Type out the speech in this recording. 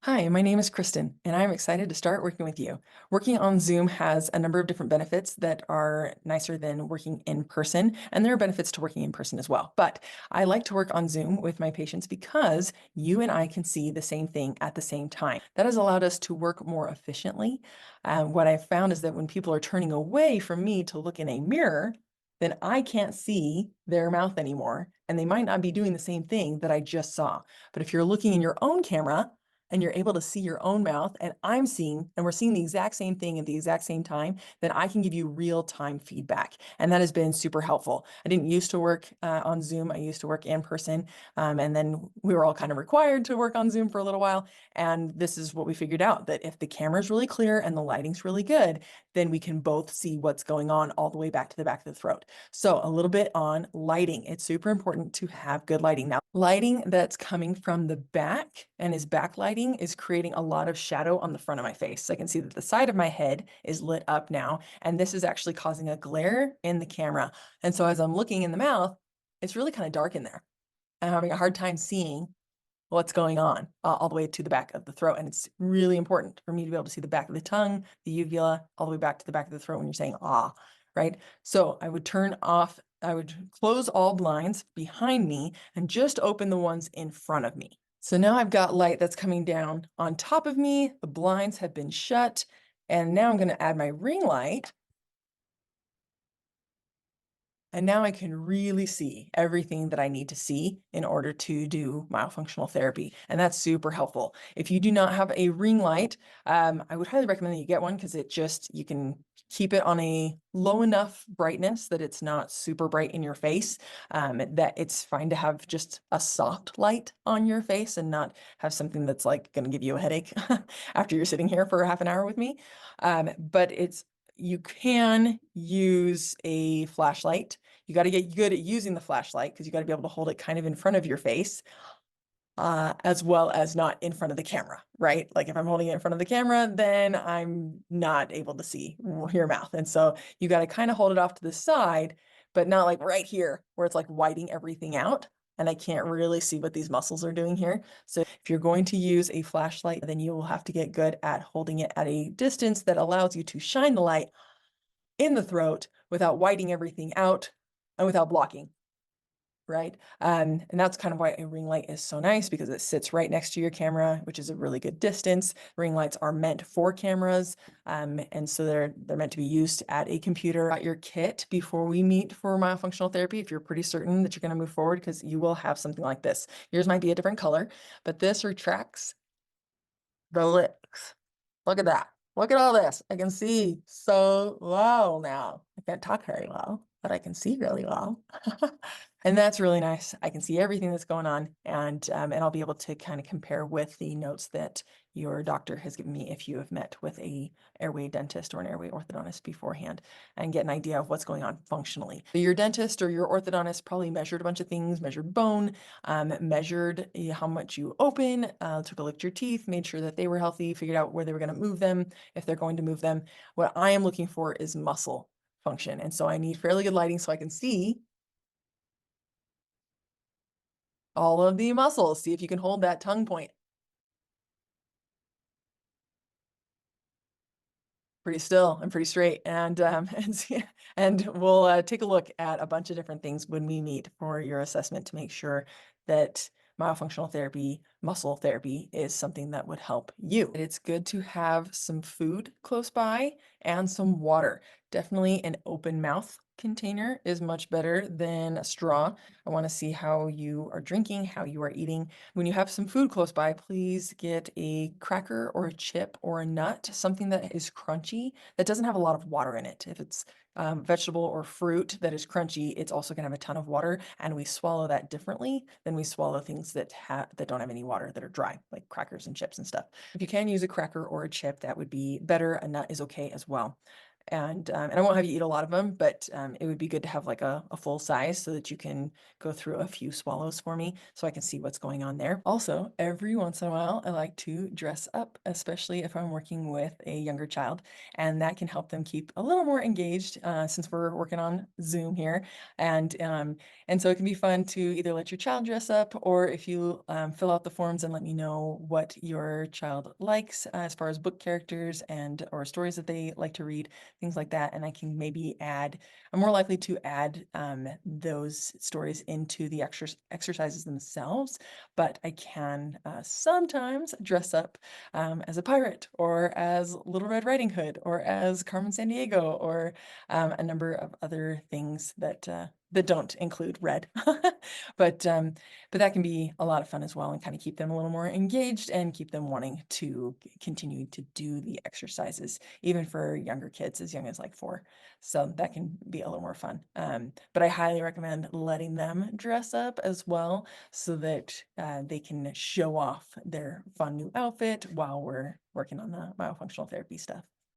Hi, my name is Kristen, and I'm excited to start working with you. Working on Zoom has a number of different benefits that are nicer than working in person, and there are benefits to working in person as well. But I like to work on Zoom with my patients because you and I can see the same thing at the same time. That has allowed us to work more efficiently. What I've found is that when people are turning away from me to look in a mirror, then I can't see their mouth anymore, and they might not be doing the same thing that I just saw. But if you're looking in your own camera, and you're able to see your own mouth and I'm seeing, and we're seeing the exact same thing at the exact same time, then I can give you real-time feedback. And that has been super helpful. I didn't used to work on Zoom. I used to work in person. And then we were all kind of required to work on Zoom for a little while. And this is what we figured out, that if the camera's really clear and the lighting's really good, then we can both see what's going on all the way back to the back of the throat. So a little bit on lighting. It's super important to have good lighting. Now, lighting that's coming from the back and is backlighting is creating a lot of shadow on the front of my face. So I can see that the side of my head is lit up now, and this is actually causing a glare in the camera. And so as I'm looking in the mouth, it's really kind of dark in there. I'm having a hard time seeing what's going on all the way to the back of the throat. And it's really important for me to be able to see the back of the tongue, the uvula, all the way back to the back of the throat when you're saying ah, right? So I would close all blinds behind me and just open the ones in front of me. So now I've got light that's coming down on top of me. The blinds have been shut. And now I'm going to add my ring light. And now I can really see everything that I need to see in order to do myofunctional therapy. And that's super helpful. If you do not have a ring light, I would highly recommend that you get one because you can keep it on a low enough brightness that it's not super bright in your face, that it's fine to have just a soft light on your face and not have something that's like going to give you a headache after you're sitting here for half an hour with me. But you can use a flashlight. You got to get good at using the flashlight because you got to be able to hold it kind of in front of your face, as well as not in front of the camera, right? Like if I'm holding it in front of the camera, then I'm not able to see your mouth. And so you got to kind of hold it off to the side, but not like right here where it's like whiting everything out. And I can't really see what these muscles are doing here. So if you're going to use a flashlight, then you will have to get good at holding it at a distance that allows you to shine the light in the throat without whiting everything out and without blocking, right? And that's kind of why a ring light is so nice because it sits right next to your camera, which is a really good distance. Ring lights are meant for cameras, and so they're meant to be used at a computer. Got your kit before we meet for myofunctional therapy if you're pretty certain that you're going to move forward, because you will have something like this. Yours might be a different color, but this retracts the lips. Look at that. Look at all this. I can see so well now. I can't talk very well, but I can see really well. And that's really nice. I can see everything that's going on, and I'll be able to kind of compare with the notes that your doctor has given me if you have met with a airway dentist or an airway orthodontist beforehand and get an idea of what's going on functionally. Your dentist or your orthodontist probably measured a bunch of things, measured bone, measured how much you open, took a look at your teeth, made sure that they were healthy, figured out where they were going to move them, if they're going to move them. What I am looking for is muscle function. And so I need fairly good lighting so I can see all of the muscles. See if you can hold that tongue point pretty still and pretty straight. And we'll take a look at a bunch of different things when we meet for your assessment to make sure that myofunctional therapy, muscle therapy is something that would help you. It's good to have some food close by and some water. Definitely an open mouth container is much better than a straw. I want to see how you are drinking, how you are eating. When you have some food close by, please get a cracker or a chip or a nut, something that is crunchy, that doesn't have a lot of water in it. If it's vegetable or fruit that is crunchy, it's also going to have a ton of water, and we swallow that differently than we swallow things that don't have any water, that are dry, like crackers and chips and stuff. If you can use a cracker or a chip, that would be better. A nut is okay as well. And I won't have you eat a lot of them, but it would be good to have like a full size so that you can go through a few swallows for me so I can see what's going on there. Also, every once in a while, I like to dress up, especially if I'm working with a younger child, and that can help them keep a little more engaged since we're working on Zoom here. And so it can be fun to either let your child dress up, or if you fill out the forms and let me know what your child likes as far as book characters and or stories that they like to read, things like that. And I can maybe I'm more likely to add those stories into the exercises themselves, but I can sometimes dress up as a pirate or as Little Red Riding Hood or as Carmen Sandiego or a number of other things that don't include red. But but that can be a lot of fun as well and kind of keep them a little more engaged and keep them wanting to continue to do the exercises, even for younger kids as young as like 4. So that can be a little more fun. But I highly recommend letting them dress up as well so that they can show off their fun new outfit while we're working on the myofunctional therapy stuff.